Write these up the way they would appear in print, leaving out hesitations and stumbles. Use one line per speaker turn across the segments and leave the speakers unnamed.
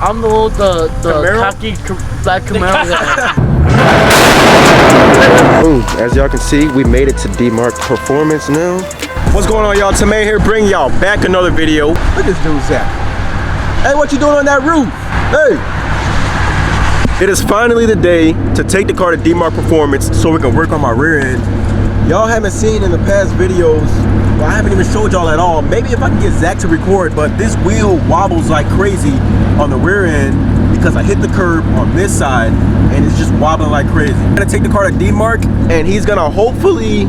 I'm the cocky black Camaro guy.
Boom. As y'all can see, we made it to Dmark Performance now. What's going on, y'all? Tame here, bringing y'all back another video. Look at this dude's at. Hey, what you doing on that roof? Hey! It is finally the day to take the car to Dmark Performance so we can work on my rear end. Y'all haven't seen in the past videos, well, I haven't even showed y'all at all. Maybe if I can get Zach to record, but this wheel wobbles like crazy on the rear end because I hit the curb on this side and it's just wobbling like crazy. I'm gonna take the car to Dmark and he's gonna hopefully he's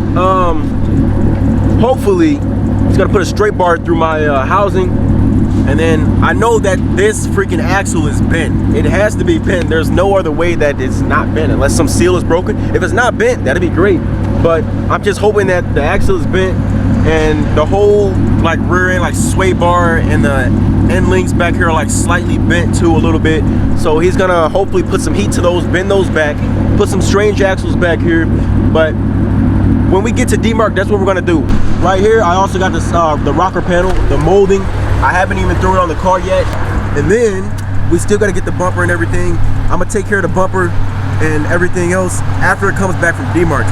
gonna put a straight bar through my housing. And then I know that this freaking axle is bent. It has to be bent. There's no other way that it's not bent unless some seal is broken. If it's not bent, that'd be great. But I'm just hoping that the axle is bent and the whole like rear end like sway bar and the end links back here are like slightly bent too a little bit. So he's gonna hopefully put some heat to those, bend those back, put some strange axles back here. But when we get to Dmark, that's what we're gonna do. Right here, I also got this the rocker panel, the molding. I haven't even thrown it on the car yet. And then we still gotta get the bumper and everything. I'm gonna take care of the bumper and everything else after it comes back from Dmark.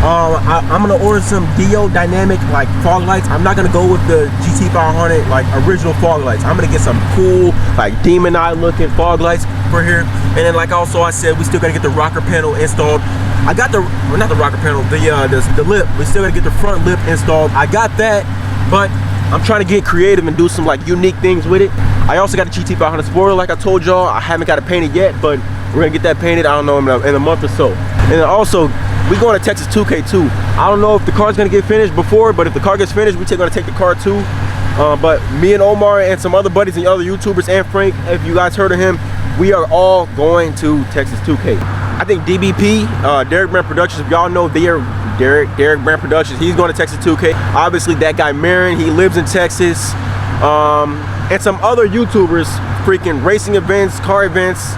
I'm gonna order some Dio dynamic like fog lights. I'm not gonna go with the GT500 like original fog lights. I'm gonna get some cool like demon eye looking fog lights for here. And then like also I said, we still gotta get the rocker panel installed. I got the, well, not the rocker panel, the lip. We still gotta get the front lip installed. I got that, but I'm trying to get creative and do some like unique things with it. I also got the GT500 spoiler like I told y'all. I haven't got it painted yet, but we're gonna get that painted, I don't know, in a month or so. And then also, we going to Texas 2K too. I don't know if the car's gonna get finished before, but if the car gets finished, we're gonna take the car too. But me and Omar and some other buddies and other YouTubers and Frank, if you guys heard of him, we are all going to Texas 2K. I think DBP, Dmark Brand Productions, if y'all know Dmark Brand Productions, he's going to Texas 2K. Obviously that guy Marin, he lives in Texas. And some other YouTubers, freaking racing events, car events.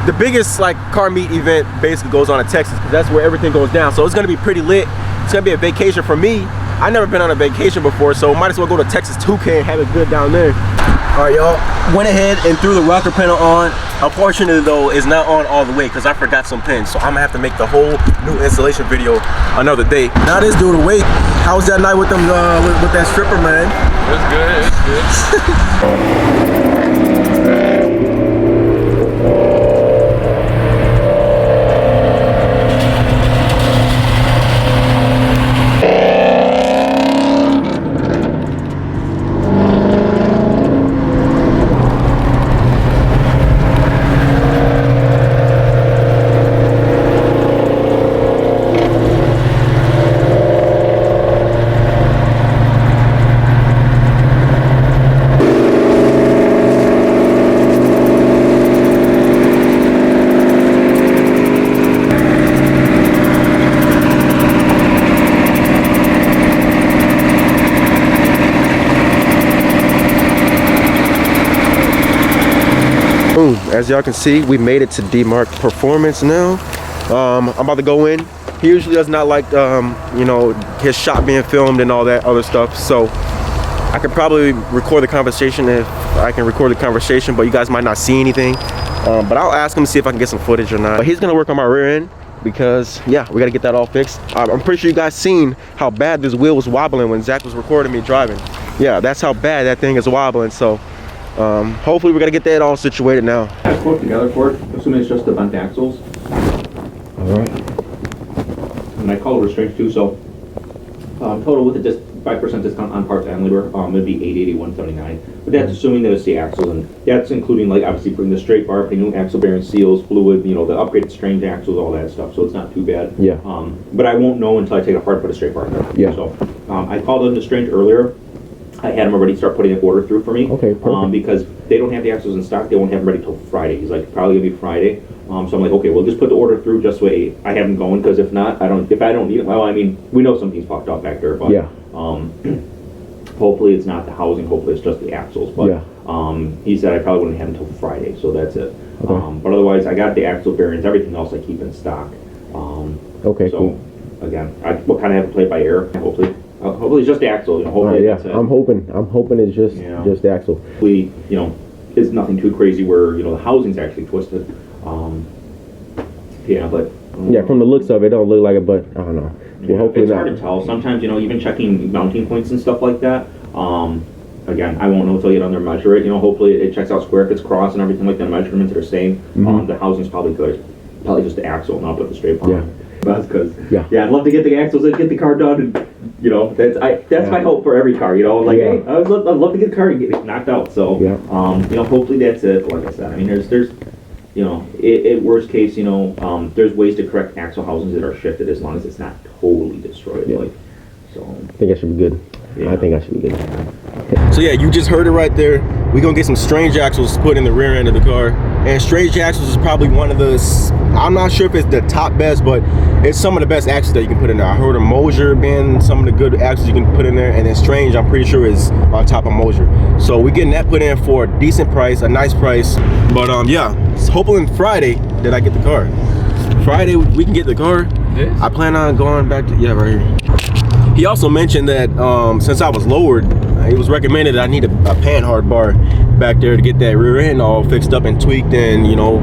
The biggest like car meet event basically goes on in Texas because that's where everything goes down. So it's gonna be pretty lit. It's gonna be a vacation for me. I've never been on a vacation before, so might as well go to Texas 2K and have it good down there. All right, y'all, went ahead and threw the rocker panel on. Unfortunately though, it's not on all the way because I forgot some pins. So I'm gonna have to make the whole new installation video another day. Now this dude awake. How was that night with them with that stripper, man?
It was good,
Boom. As y'all can see, we made it to Dmark Performance now. I'm about to go in. He usually does not like, you know, his shop being filmed and all that other stuff. So I could probably record the conversation if I can record the conversation, but you guys might not see anything. But I'll ask him to see if I can get some footage or not. But he's gonna work on my rear end because, yeah, we gotta get that all fixed. I'm pretty sure you guys seen how bad this wheel was wobbling when Zach was recording me driving. Yeah, that's how bad that thing is wobbling. So hopefully we're gonna get that all situated now.
I quote together for it, assuming it's just the bent axles.
All right.
And I call it restraints too, so total with a 5% discount on parts and labor, it'd be $881.79. But that's assuming that it's the axles, and that's including like obviously putting the straight bar, putting new axle bearing seals, fluid, you know, the upgraded strange axles, all that stuff. So it's not too bad. Yeah. But I won't know until I take it apart and put a straight bar in there. Yeah. So I called in the Strange earlier. I had him already start putting an order through for me. Okay, perfect. Because they don't have the axles in stock, they won't have them ready till Friday. He's like, probably gonna be Friday. So I'm like, okay, well, just put the order through just so I have them going, because if not, if I don't need it, well, I mean, we know something's fucked up back there, but yeah. Hopefully it's not the housing, hopefully it's just the axles, but yeah. He said I probably wouldn't have until Friday, so that's it. Okay. But otherwise, I got the axle bearings, everything else I keep in stock. Okay, so cool. Again, we'll kind of have to play it by ear, hopefully. Hopefully it's just the axle, you know, hopefully
yeah, I'm hoping it's just the axle.
We, you know, it's nothing too crazy where, you know, the housing's actually twisted. Yeah, but
yeah, from the looks of it, don't look like it, but I don't know. Well, hopefully
it's
not.
hard to tell. Sometimes, you know, even checking mounting points and stuff like that. Again, I won't know until you get on there and measure it. You know, hopefully it checks out square if it's crossed and everything like that. Measurements are the same. The housing's probably good. Probably just the axle and I'll put the straight bar.
Yeah.
That's because I'd love to get the axles and get the car done. And, you know, that's my hope for every car. You know, like hey, I'd love to get the car and get it knocked out. So you know, hopefully that's it. Like I said, I mean, there's you know, it worst case, you know, there's ways to correct axle housings that are shifted as long as it's not totally destroyed. Like, so
I think I should be good.
Yeah.
I think I should be good. So yeah, you just heard it right there. We're gonna get some strange axles put in the rear end of the car. And strange axles is probably one of the, I'm not sure if it's the top best, but it's some of the best axles that you can put in there. I heard of Mosier being some of the good axles you can put in there, and then strange, I'm pretty sure is on top of Mosier. So we're getting that put in for a decent price, a nice price. But yeah, it's hopefully Friday that I get the car. Friday we can get the car.
Yes.
I plan on going back to, right here. He also mentioned that since I was lowered, it was recommended that I need a panhard bar back there to get that rear end all fixed up and tweaked and, you know,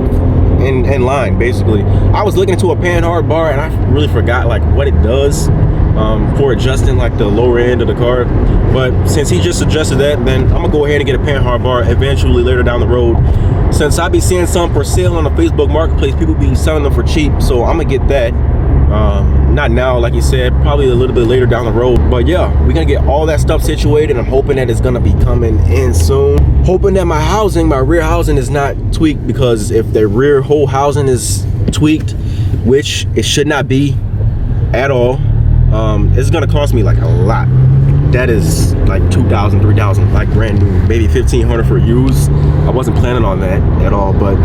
in line basically. I was looking into a panhard bar and I really forgot like what it does for adjusting like the lower end of the car. But since he just suggested that, then I'm gonna go ahead and get a panhard bar eventually later down the road. Since I be seeing some for sale on the Facebook Marketplace, people be selling them for cheap, so I'm gonna get that. Not now, like you said, probably a little bit later down the road. But yeah, we're gonna get all that stuff situated. I'm hoping that it's gonna be coming in soon. Hoping that my rear housing is not tweaked, because if the rear whole housing is tweaked, which it should not be at all, it's gonna cost me like a lot. That is like $2,000, $3,000, like brand new, maybe $1,500 for used. I wasn't planning on that at all, but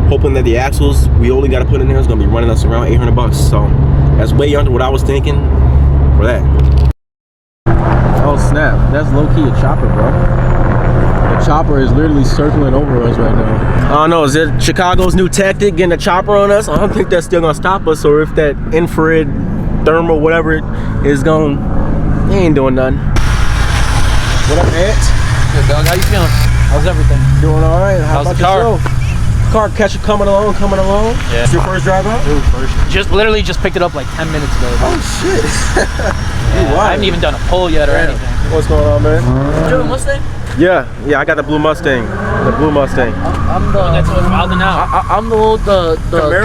hoping that the axles we only got to put in there is gonna be running us around $800. So that's way under what I was thinking for that. Oh snap, that's low-key a chopper, bro. The chopper is literally circling over us right now. I don't know, is it Chicago's new tactic, getting a chopper on us? I don't think that's still gonna stop us, or if that infrared thermal whatever it is going, he ain't doing nothing. What up, Ant?
Good dog, how you feeling? How's everything?
Doing all right. How
How's
about
the car?
yourself? Car catcher coming along.
Yeah.
It's your first drive out?
Dude, first. Literally just picked it up like 10 minutes ago.
Oh shit.
Yeah, I haven't even done a pull yet or anything.
What's going on, man?
You have a Mustang?
Yeah, I got the blue Mustang. The blue Mustang.
I'm the that's what's wild now. I'm the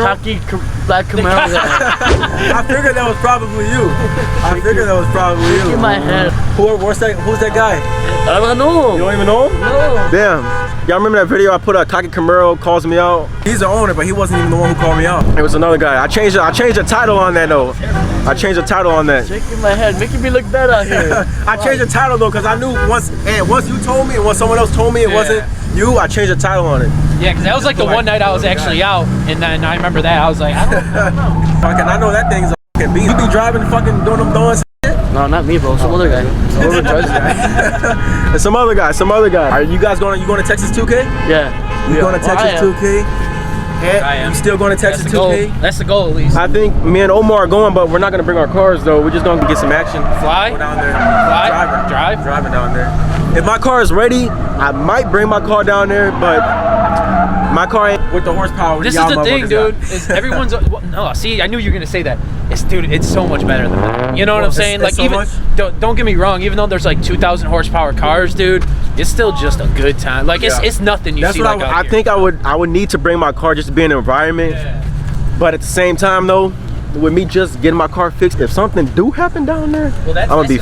cocky black Camaro guy.
I figured that was probably you.
In my head.
Who's that guy?
I don't know.
You don't even know him?
No.
Damn. Y'all remember that video I put a cocky Camaro calls me out? He's the owner, but he wasn't even the one who called me out. It was another guy. I changed the title on that though. I changed the title on that.
Shaking my head, making me look bad out here.
I changed the title though, because I knew once you told me and once someone else told me it wasn't you, I changed the title on it.
Yeah, because that was like the one night I was actually out, and then I remember that. I was like, I don't know.
Fucking, I know that thing's a fucking beast. You be driving fucking doing them throwing shit?
No, not me, bro. Some other guy. Whoever drives that.
Some other guy. Are you guys going to Texas 2K?
Yeah.
You going to Texas 2K?
I am.
You still going to Texas 2K?
That's the goal, at least.
I think me and Omar are going, but we're not going to bring our cars though. We're just going to get some action.
Fly?
Go down there.
Fly?
Driving down there. If my car is ready, I might bring my car down there, but my car ain't with the horsepower.
This is the thing, dude. Is everyone's no? See, I knew you were gonna say that. It's so much better than that. You know what I'm saying? Like,
so
even don't get me wrong. Even though there's like 2,000 horsepower cars, dude, it's still just a good time. Like, it's nothing you see like out here.
I think I would need to bring my car just to be in the environment. Yeah. But at the same time, though, with me just getting my car fixed, if something do happen down there, I'm gonna be.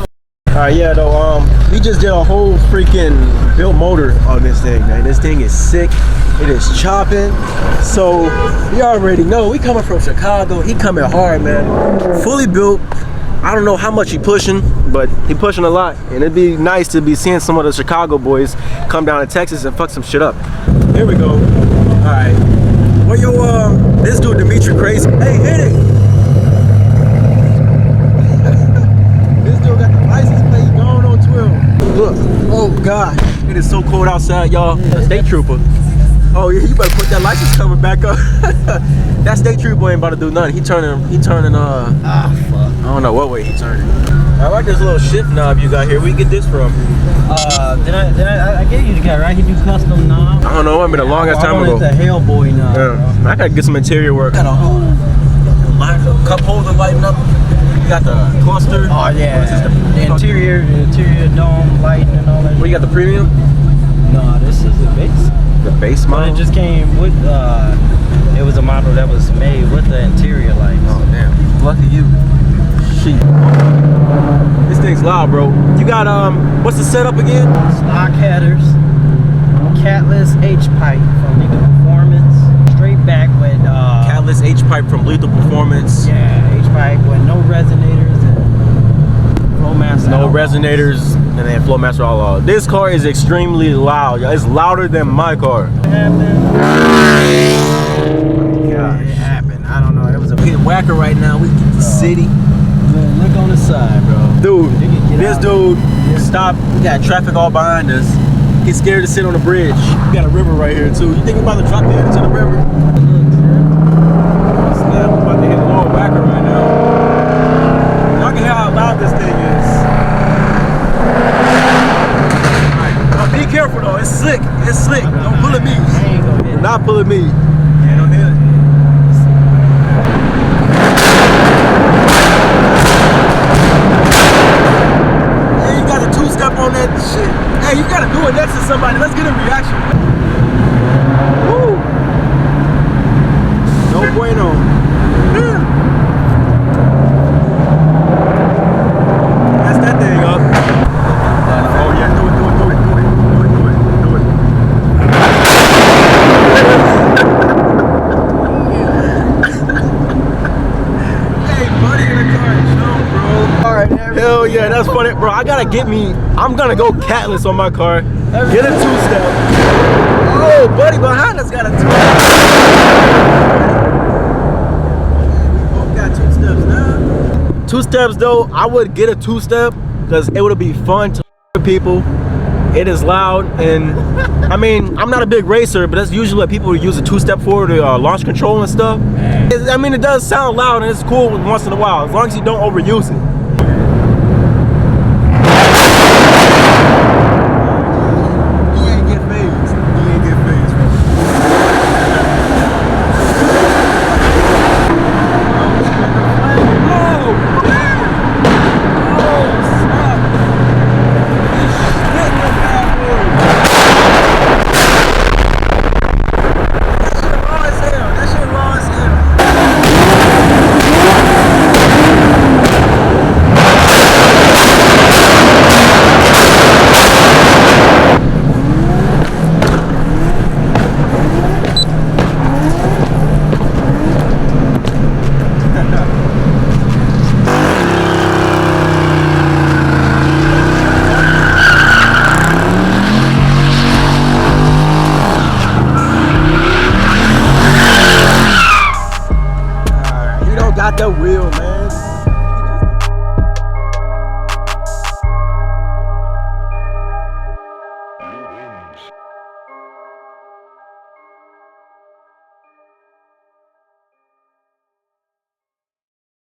Alright, yeah, though, we just did a whole freaking built motor on this thing, man. This thing is sick. It is chopping. So, you already know, we coming from Chicago. He coming hard, man. Fully built. I don't know how much he pushing, but he pushing a lot. And it'd be nice to be seeing some of the Chicago boys come down to Texas and fuck some shit up. Here we go. Alright. Well, yo, this dude, Dimitri, crazy. Hey, hit it! Look, oh God, it is so cold outside, y'all. State trooper. Oh yeah, you better put that license cover back up. That state trooper ain't about to do nothing. He turning
Fuck.
I don't know what way he turning. I like this little shift knob you got here. Where you get this from?
I gave you the guy, right? He do custom knobs.
I don't know, it's been a long ass time ago.
It's a Hellboy knob.
Yeah. I gotta get some interior work.
Got a
Cup holder lighting up. You got the cluster.
Oh yeah, the interior dome lighting and all that.
What, you got the premium?
No, this is the base.
The base
But
model?
it just came with, it was a model that was made with the interior lights.
Oh damn, lucky you. Shit. This thing's loud, bro. You got, what's the setup again?
Stock headers, catless H-pipe from Lethal Performance, straight back with,
Catless H-pipe from Lethal Performance.
yeah, H-pipe with no resonators and Flowmaster.
No
outlaws.
resonators, and then Flowmaster outlaw. This car is extremely loud. It's louder than my car.
What happened?
Gosh.
It happened. I don't know. It was a
We in Wacker right now. We get the city.
look on the side, bro.
Dude,
You can get
this
out.
dude stopped. We got traffic all behind us. He's scared to sit on the bridge. We got a river right here too. You think we're about to drop dead into the river? Snap, we're about to hit a little Wacker right now. Y'all can hear how loud this thing is. Alright, be careful though. It's slick. It's slick. Don't pull at me.
I ain't gonna hit it.
Not pulling me. Yeah, don't hit it. Yeah, you got a two-step on that shit. Hey, you gotta do it next to somebody. Let's get a reaction. Woo! No bueno. Yeah. That's that thing up. Oh yeah, do it. Hey, buddy in the car, chill, bro.
Alright,
Hell yeah, that's funny, bro. I'm gonna go catless on my car. Get a two-step. Oh, buddy behind us got a two-step. We both got two steps now. Two steps though, I would get a two-step because it would be fun to with people. It is loud, and I mean, I'm not a big racer, but that's usually what people use a two-step for to launch control and stuff. I mean, it does sound loud and it's cool once in a while, as long as you don't overuse it.